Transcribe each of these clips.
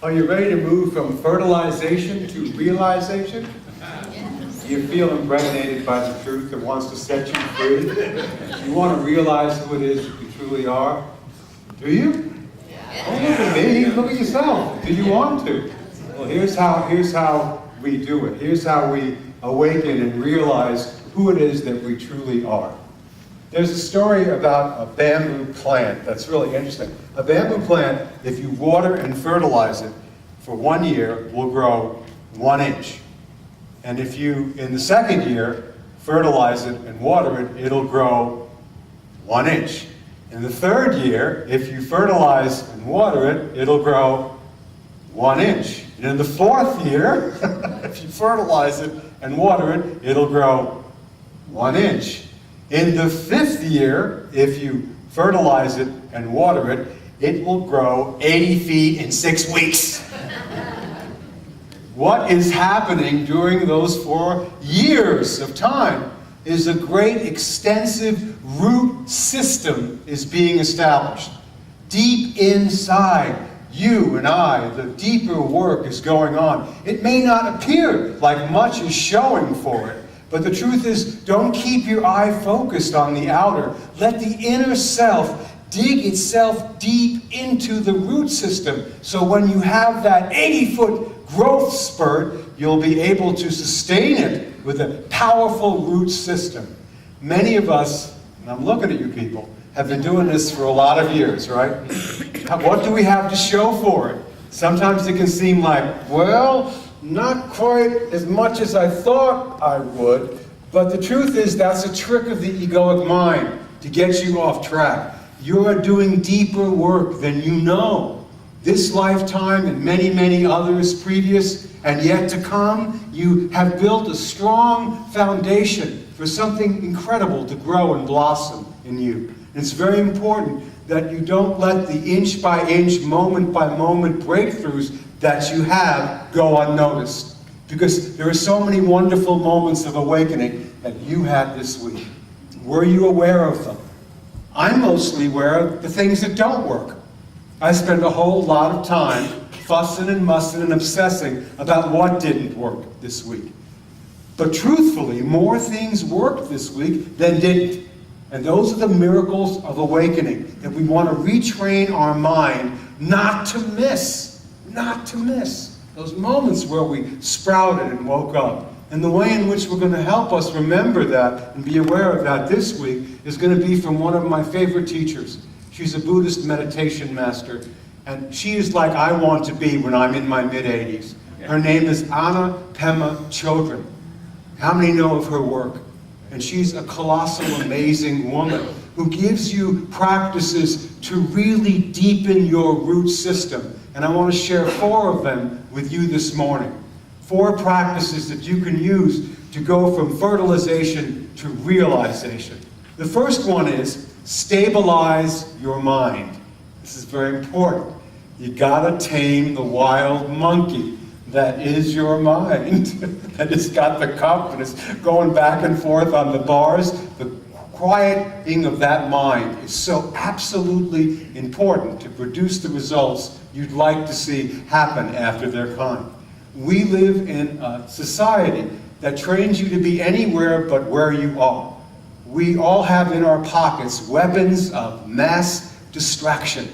Are you ready to move from fertilization to realization? Do you feel impregnated by the truth that wants to set you free? You want to realize who it is that you truly are? Do you? Don't look at me, look at yourself. Do you want to? Well, here's how we do it. Here's how we awaken and realize who it is that we truly are. There's a story about a bamboo plant that's really interesting. A bamboo plant, if you water and fertilize it for 1 year, will grow 1 inch. And if you, in the second year, fertilize it and water it, it'll grow 1 inch. In the third year, if you fertilize and water it, it'll grow 1 inch. And in the fourth year, if you fertilize it and water it, it'll grow 1 inch. In the fifth year, if you fertilize it and water it, it will grow 80 feet in 6 weeks. What is happening during those 4 years of time is a great extensive root system is being established. Deep inside you and I, the deeper work is going on. It may not appear like much is showing for it, but the truth is, don't keep your eye focused on the outer. Let the inner self dig itself deep into the root system. So when you have that 80-foot growth spurt, you'll be able to sustain it with a powerful root system. Many of us, and I'm looking at you people, have been doing this for a lot of years, right? What do we have to show for it? Sometimes it can seem like, well, not quite as much as I thought I would, but the truth is that's a trick of the egoic mind to get you off track. You're doing deeper work than you know. This lifetime and many, many others previous and yet to come, you have built a strong foundation for something incredible to grow and blossom in you. And it's very important that you don't let the inch by inch, moment by moment breakthroughs that you have go unnoticed. Because there are so many wonderful moments of awakening that you had this week. Were you aware of them? I'm mostly aware of the things that don't work. I spend a whole lot of time fussing and mussing and obsessing about what didn't work this week. But truthfully, more things worked this week than didn't. And those are the miracles of awakening that we want to retrain our mind not to miss. Not to miss those moments where we sprouted and woke up. And the way in which we're going to help us remember that and be aware of that this week is going to be from one of my favorite teachers. She's a Buddhist meditation master, and she is like I want to be when I'm in my mid-80s. Her name is Anna Pema Chodron. How many know of her work? And she's a colossal, amazing woman who gives you practices to really deepen your root system. And I want to share 4 of them with you this morning. 4 practices that you can use to go from fertilization to realization. The first one is stabilize your mind. This is very important. You gotta tame the wild monkey that is your mind. That has got the cup and is going back and forth on the bars. The quieting of that mind is so absolutely important to produce the results you'd like to see happen after their kind. We live in a society that trains you to be anywhere but where you are. We all have in our pockets weapons of mass distraction.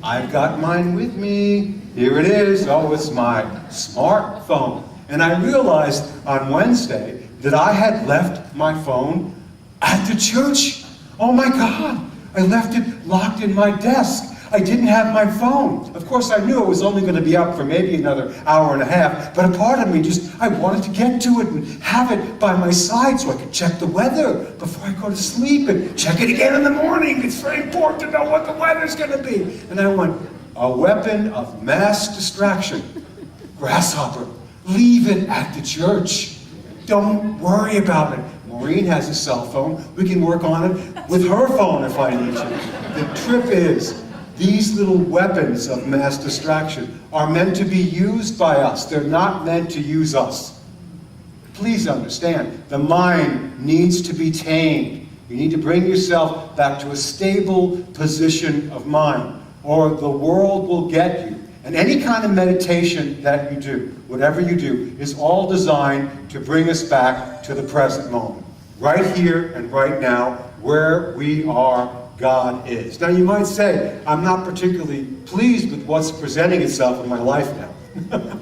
I've got mine with me. Here it is. Oh, it's my smartphone. And I realized on Wednesday that I had left my phone at the church. Oh my God, I left it locked in my desk. I didn't have my phone. Of course, I knew it was only going to be up for maybe another hour and a half, but a part of me I wanted to get to it and have it by my side so I could check the weather before I go to sleep and check it again in the morning. It's very important to know what the weather's going to be. And I went, a weapon of mass distraction. Grasshopper, leave it at the church. Don't worry about it. Maureen has a cell phone. We can work on it with her phone if I need to. The trip is, these little weapons of mass distraction are meant to be used by us. They're not meant to use us. Please understand, the mind needs to be tamed. You need to bring yourself back to a stable position of mind, or the world will get you. And any kind of meditation that you do, whatever you do, is all designed to bring us back to the present moment. Right here and right now, where we are, God is. Now you might say, I'm not particularly pleased with what's presenting itself in my life now.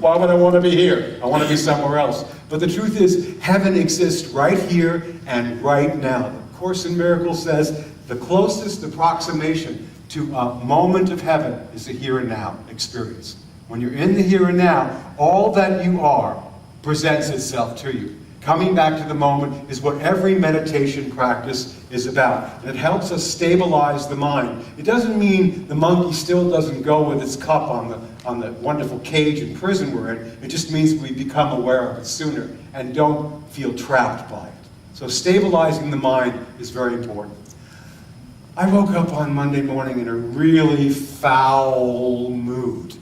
Why would I want to be here? I want to be somewhere else. But the truth is, heaven exists right here and right now. The Course in Miracles says the closest approximation to a moment of heaven is the here and now experience. When you're in the here and now, all that you are presents itself to you. Coming back to the moment is what every meditation practice is about. And it helps us stabilize the mind. It doesn't mean the monkey still doesn't go with its cup on the wonderful cage and prison we're in. It just means we become aware of it sooner and don't feel trapped by it. So stabilizing the mind is very important. I woke up on Monday morning in a really foul mood.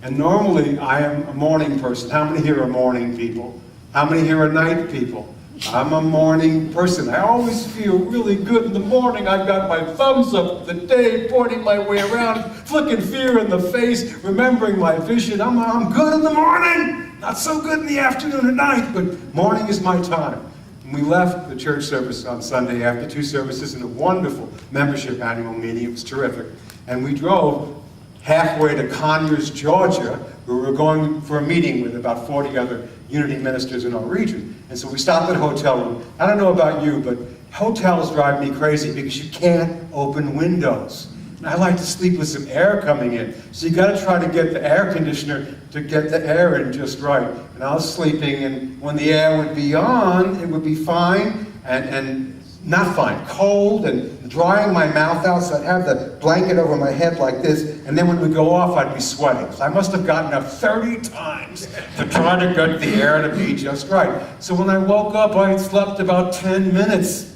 And normally I am a morning person. How many here are morning people? How many here are night people? I'm a morning person. I always feel really good in the morning. I've got my thumbs up the day, pointing my way around, flicking fear in the face, remembering my vision. I'm good in the morning. Not so good in the afternoon or night, but morning is my time. And we left the church service on Sunday after 2 services in a wonderful membership annual meeting. It was terrific. And we drove halfway to Conyers, Georgia, where we were going for a meeting with about 40 other Unity ministers in our region. And so we stopped at a hotel room. I don't know about you, but hotels drive me crazy because you can't open windows. And I like to sleep with some air coming in. So you got to try to get the air conditioner to get the air in just right. And I was sleeping, and when the air would be on, it would be fine and not fine, cold and drying my mouth out, so I'd have the blanket over my head like this, and then when it would go off, I'd be sweating. So I must have gotten up 30 times to try to get the air to be just right. So when I woke up, I had slept about 10 minutes.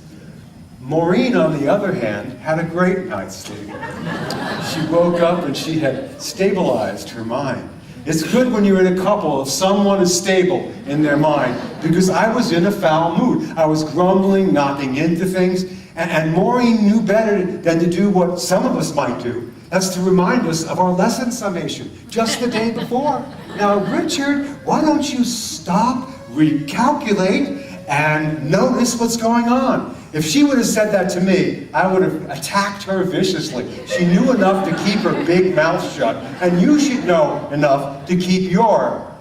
Maureen, on the other hand, had a great night's sleep. She woke up and she had stabilized her mind. It's good when you're in a couple if someone is stable in their mind, because I was in a foul mood. I was grumbling, knocking into things, and Maureen knew better than to do what some of us might do. That's to remind us of our lesson summation just the day before. Now, Richard, why don't you stop, recalculate, and notice what's going on? If she would have said that to me, I would have attacked her viciously. She knew enough to keep her big mouth shut, and you should know enough to keep your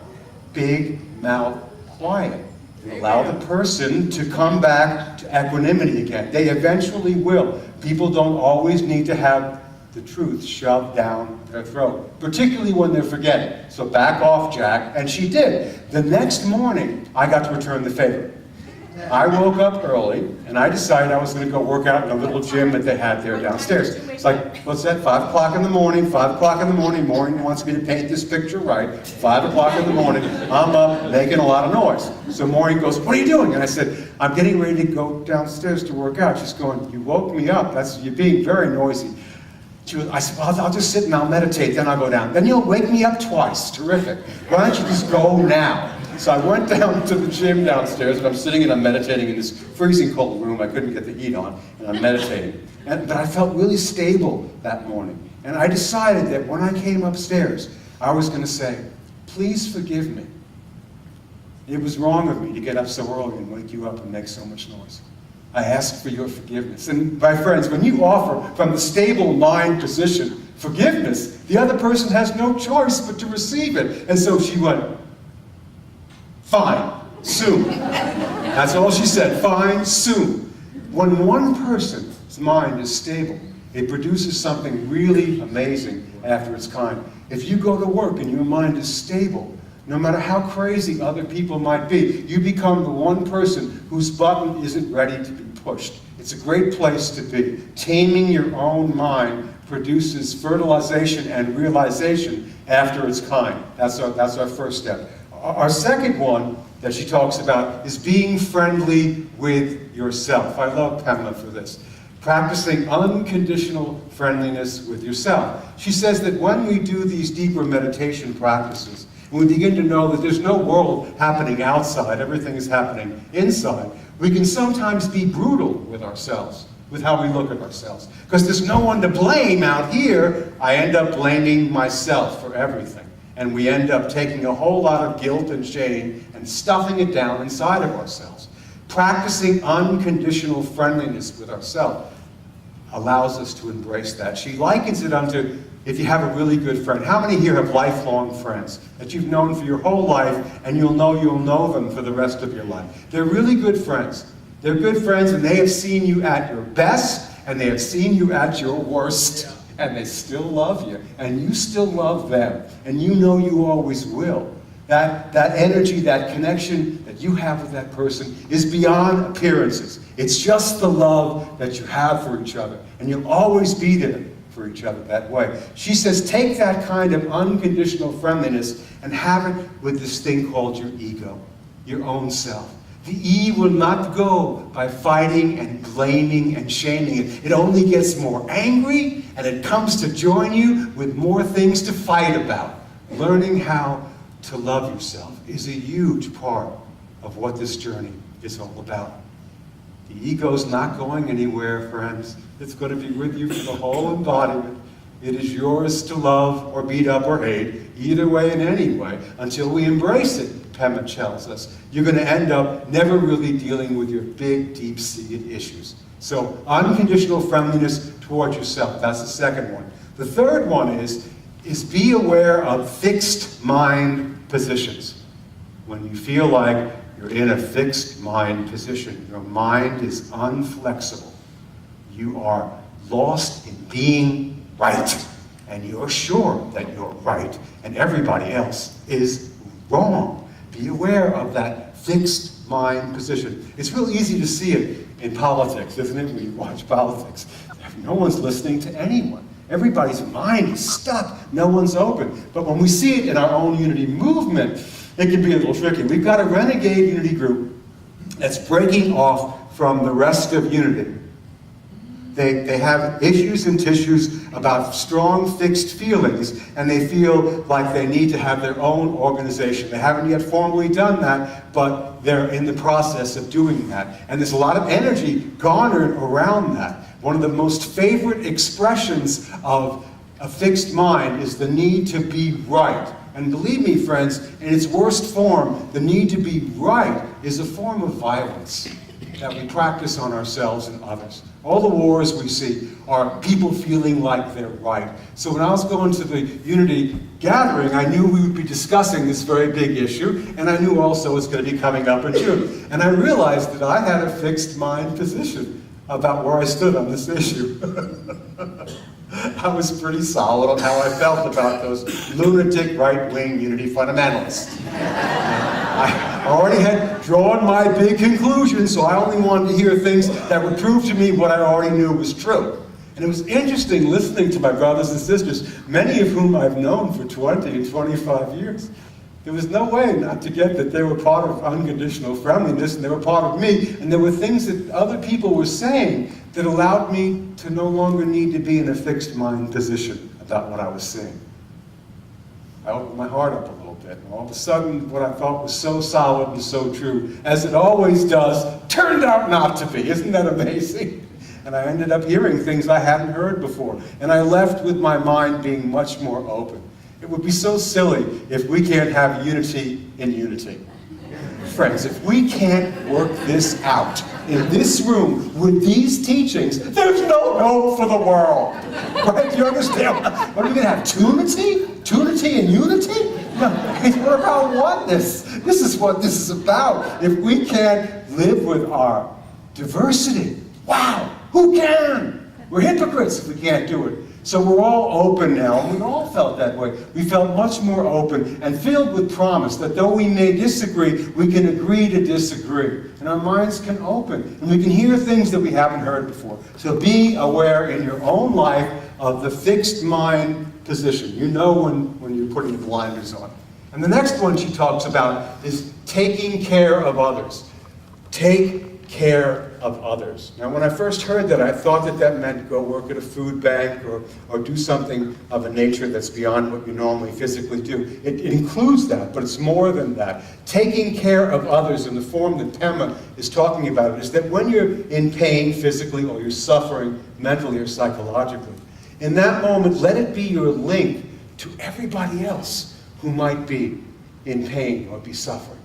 big mouth quiet. Allow the person to come back to equanimity again. They eventually will. People don't always need to have the truth shoved down their throat, particularly when they're forgetting. So back off, Jack, and she did. The next morning, I got to return the favor. I woke up early, and I decided I was going to go work out in a little gym that they had there downstairs. It's like, what's that, 5 o'clock in the morning, 5 o'clock in the morning, Maureen wants me to paint this picture right, 5 o'clock in the morning, I'm up making a lot of noise. So Maureen goes, what are you doing? And I said, I'm getting ready to go downstairs to work out. She's going, you woke me up, you're being very noisy. I said, I'll just sit and I'll meditate, then I'll go down. Then you'll wake me up twice, terrific. Why don't you just go now? So I went down to the gym downstairs, and I'm sitting and I'm meditating in this freezing cold room. I couldn't get the heat on, and I'm meditating. But I felt really stable that morning. And I decided that when I came upstairs, I was going to say, please forgive me. It was wrong of me to get up so early and wake you up and make so much noise. I ask for your forgiveness. And my friends, when you offer from the stable mind position forgiveness, the other person has no choice but to receive it. And so she went, fine, soon. That's all she said, fine, soon. When one person's mind is stable, it produces something really amazing after its kind. If you go to work and your mind is stable, no matter how crazy other people might be, you become the one person whose button isn't ready to be pushed. It's a great place to be. Taming your own mind produces fertilization and realization after its kind. That's our first step. Our second one that she talks about is being friendly with yourself. I love Pamela for this. Practicing unconditional friendliness with yourself. She says that when we do these deeper meditation practices, and we begin to know that there's no world happening outside, everything is happening inside, we can sometimes be brutal with ourselves. with how we look at ourselves. Because there's no one to blame out here, I end up blaming myself for everything. And we end up taking a whole lot of guilt and shame and stuffing it down inside of ourselves. Practicing unconditional friendliness with ourselves allows us to embrace that. She likens it unto, if you have a really good friend. How many here have lifelong friends that you've known for your whole life, and you'll know them for the rest of your life? They're really good friends. They're good friends, and they have seen you at your best, and they have seen you at your worst, and they still love you, and you still love them, and you know you always will. That energy, that connection that you have with that person is beyond appearances. It's just the love that you have for each other, and you'll always be there for each other that way. She says, take that kind of unconditional friendliness and have it with this thing called your ego, your own self. The E will not go by fighting and blaming and shaming it. It only gets more angry, and it comes to join you with more things to fight about. Learning how to love yourself is a huge part of what this journey is all about. The ego's not going anywhere, friends. It's going to be with you for the whole embodiment. It is yours to love or beat up or hate, either way and any way, until we embrace it. Pema tells us, you're going to end up never really dealing with your big, deep-seated issues. So, unconditional friendliness towards yourself, that's the second one. The third one is be aware of fixed mind positions. When you feel like you're in a fixed mind position, your mind is unflexible. You are lost in being right, and you're sure that you're right, and everybody else is wrong. Be aware of that fixed mind position. It's real easy to see it in politics, isn't it? When you watch politics, no one's listening to anyone. Everybody's mind is stuck. No one's open. But when we see it in our own unity movement, it can be a little tricky. We've got a renegade unity group that's breaking off from the rest of unity. They have issues and tissues about strong fixed feelings, and they feel like they need to have their own organization. They haven't yet formally done that, but they're in the process of doing that. And there's a lot of energy garnered around that. One of the most favorite expressions of a fixed mind is the need to be right. And believe me, friends, in its worst form, the need to be right is a form of violence that we practice on ourselves and others. All the wars we see are people feeling like they're right. So when I was going to the Unity gathering, I knew we would be discussing this very big issue, and I knew also it's going to be coming up in June. And I realized that I had a fixed mind position about where I stood on this issue. I was pretty solid on how I felt about those lunatic right-wing Unity fundamentalists. I already had drawn my big conclusions, so I only wanted to hear things that would prove to me what I already knew was true. And it was interesting listening to my brothers and sisters, many of whom I've known for 20 and 25 years. There was no way not to get that they were part of unconditional friendliness, and they were part of me, and there were things that other people were saying that allowed me to no longer need to be in a fixed mind position about what I was saying. I opened my heart up a little bit, and all of a sudden what I thought was so solid and so true, as it always does, turned out not to be. Isn't that amazing? And I ended up hearing things I hadn't heard before, and I left with my mind being much more open. It would be so silly if we can't have unity in unity. Friends, if we can't work this out in this room with these teachings, there's no hope for the world. Right? Do you understand? What are we going to have? Tunity? Tunity and unity? No, what about oneness? This is what this is about. If we can't live with our diversity, wow, who can? We're hypocrites if we can't do it. So we're all open now, and we all felt that way. We felt much more open and filled with promise that though we may disagree, we can agree to disagree. And our minds can open, and we can hear things that we haven't heard before. So be aware in your own life of the fixed mind position. You know when you're putting the blinders on. And the next one she talks about is taking care of others. Take care of others. Now, when I first heard that, I thought that that meant go work at a food bank or do something of a nature that's beyond what you normally physically do. It includes that, but it's more than that. Taking care of others in the form that Pema is talking about is that when you're in pain physically or you're suffering mentally or psychologically, in that moment, let it be your link to everybody else who might be in pain or be suffering.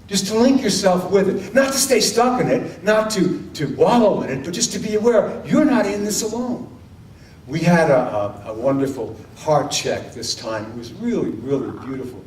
Just to link yourself with it. Not to stay stuck in it, not to wallow in it, but just to be aware you're not in this alone. We had a wonderful heart check this time. It was really, really beautiful.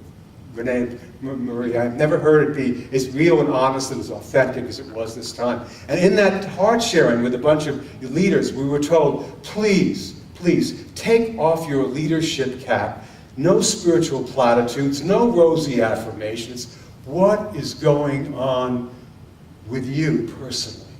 Renee, Marie, I've never heard it be as real and honest and as authentic as it was this time. And in that heart sharing with a bunch of leaders, we were told, please, please, take off your leadership cap. No spiritual platitudes, no rosy affirmations. What is going on with you personally?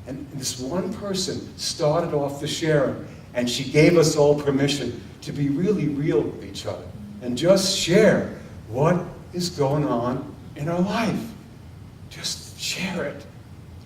And this one person started off the sharing, and she gave us all permission to be really real with each other and just share what is going on in our life. Just share it.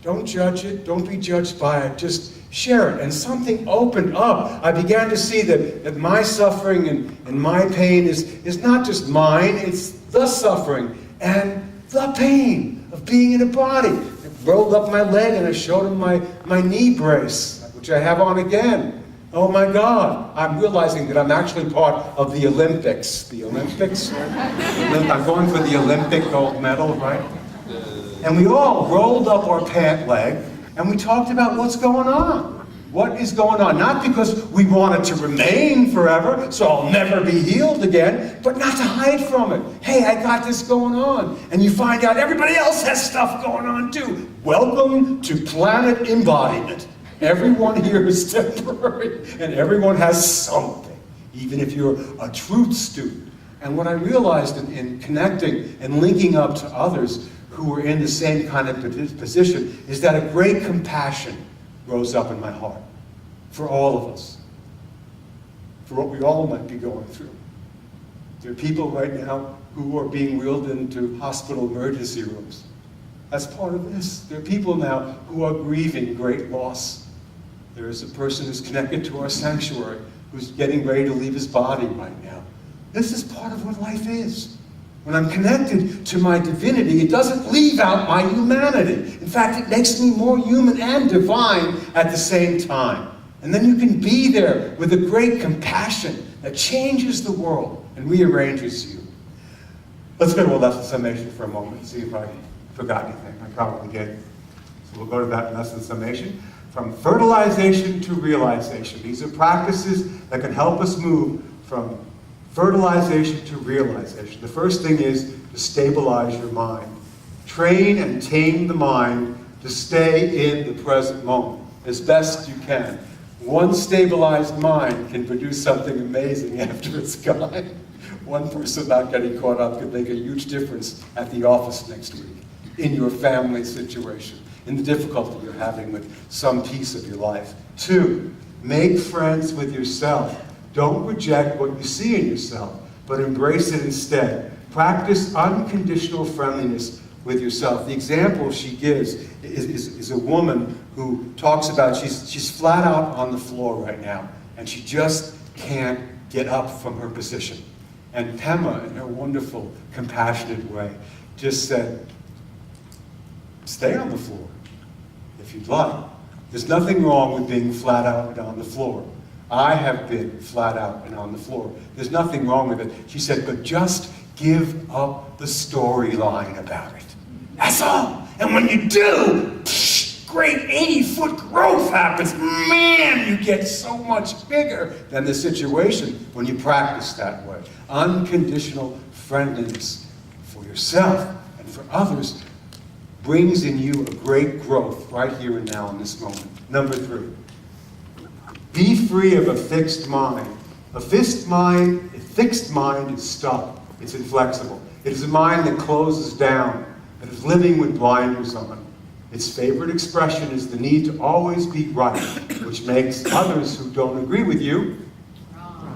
Don't judge it. Don't be judged by it. Just share it. And something opened up. I began to see that my suffering and my pain is not just mine, it's the suffering and the pain of being in a body. I rolled up my leg and I showed him my knee brace, which I have on again. Oh my God, I'm realizing that I'm actually part of the Olympics. The Olympics? I'm going for the Olympic gold medal, right? And we all rolled up our pant leg and we talked about what's going on. What is going on? Not because we want it to remain forever, so I'll never be healed again, but not to hide from it. Hey, I got this going on. And you find out everybody else has stuff going on too. Welcome to planet embodiment. Everyone here is temporary, and everyone has something, even if you're a truth student. And what I realized in connecting and linking up to others who were in the same kind of position is that a great compassion rose up in my heart for all of us, for what we all might be going through. There are people right now who are being wheeled into hospital emergency rooms as part of this. There are people now who are grieving great loss. There is a person who's connected to our sanctuary who's getting ready to leave his body right now. This is part of what life is. When I'm connected to my divinity, it doesn't leave out my humanity. In fact, it makes me more human and divine at the same time. And then you can be there with a great compassion that changes the world and rearranges you. Let's go to a lesson summation for a moment and see if I forgot anything. I probably did. So we'll go to that lesson summation. From fertilization to realization. These are practices that can help us move from fertilization to realization. The first thing is to stabilize your mind. Train and tame the mind to stay in the present moment as best you can. One stabilized mind can produce something amazing after it's gone. One person not getting caught up could make a huge difference at the office next week, in your family situation, in the difficulty you're having with some piece of your life. 2, make friends with yourself. Don't reject what you see in yourself, but embrace it instead. Practice unconditional friendliness with yourself. The example she gives is a woman who talks about she's flat out on the floor right now, and she just can't get up from her position. And Pema, in her wonderful, compassionate way, just said, stay on the floor if you'd like. There's nothing wrong with being flat out and on the floor. I have been flat out and on the floor. There's nothing wrong with it. She said, but just give up the storyline about it. That's all. And when you do, great 80-foot growth happens. Man, you get so much bigger than the situation when you practice that way. Unconditional friendliness for yourself and for others brings in you a great growth right here and now in this moment. Number 3. Be free of a fixed mind. A fixed mind is stuck. It's inflexible. It is a mind that closes down, that is living with blinders on. Its favorite expression is the need to always be right, which makes others who don't agree with you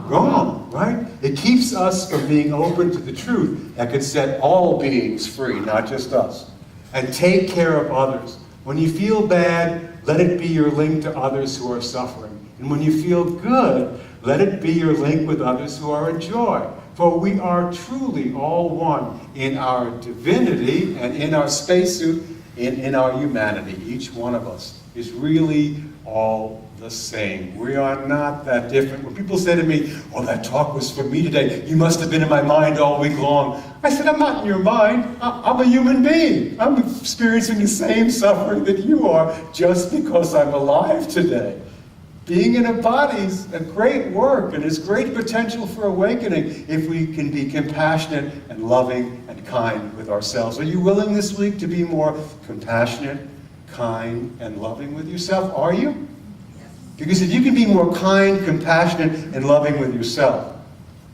wrong, right? It keeps us from being open to the truth that can set all beings free, not just us. And take care of others. When you feel bad, let it be your link to others who are suffering. And when you feel good, let it be your link with others who are in joy. For we are truly all one in our divinity and in our spacesuit, in our humanity. Each one of us is really all the same. We are not that different. When people say to me, oh, that talk was for me today, you must have been in my mind all week long. I said, I'm not in your mind. I'm a human being. I'm experiencing the same suffering that you are just because I'm alive today. Being in a body is a great work, and there's great potential for awakening if we can be compassionate and loving and kind with ourselves. Are you willing this week to be more compassionate, kind, and loving with yourself? Are you? Because if you can be more kind, compassionate, and loving with yourself,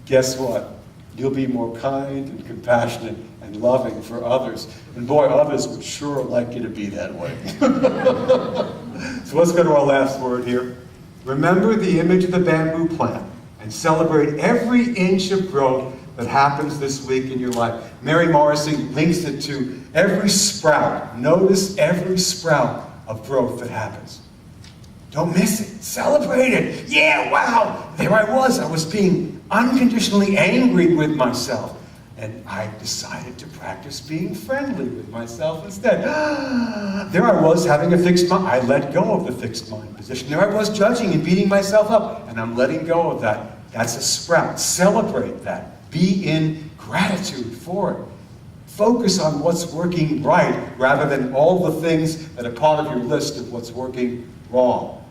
guess what? You'll be more kind and compassionate and loving for others. And boy, others would sure like you to be that way. So let's go to our last word here. Remember the image of the bamboo plant and celebrate every inch of growth that happens this week in your life. Mary Morrissey links it to every sprout. Notice every sprout of growth that happens. Don't miss it. Celebrate it. Yeah, wow. There I was being unconditionally angry with myself. And I decided to practice being friendly with myself instead. There I was having a fixed mind. I let go of the fixed mind position. There I was judging and beating myself up. And I'm letting go of that. That's a sprout. Celebrate that. Be in gratitude for it. Focus on what's working right rather than all the things that are part of your list of what's working wrong.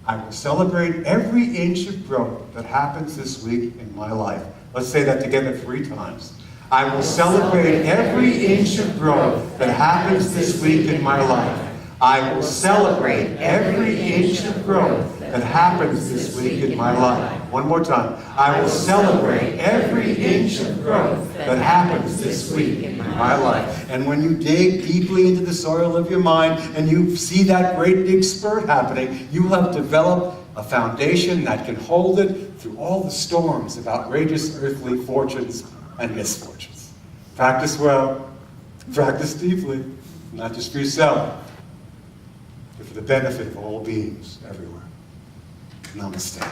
I will celebrate every inch of growth that happens this week in my life. Let's say that together 3 times. I will celebrate every inch of growth that happens this week in my life. I will celebrate every inch of growth that happens this week in my life. One more time. I will celebrate every inch of growth that happens this week in my life. And when you dig deeply into the soil of your mind and you see that great big spurt happening, you will have developed a foundation that can hold it through all the storms of outrageous earthly fortunes and misfortunes. Practice well, practice deeply, not just for yourself, but for the benefit of all beings everywhere. Namaste.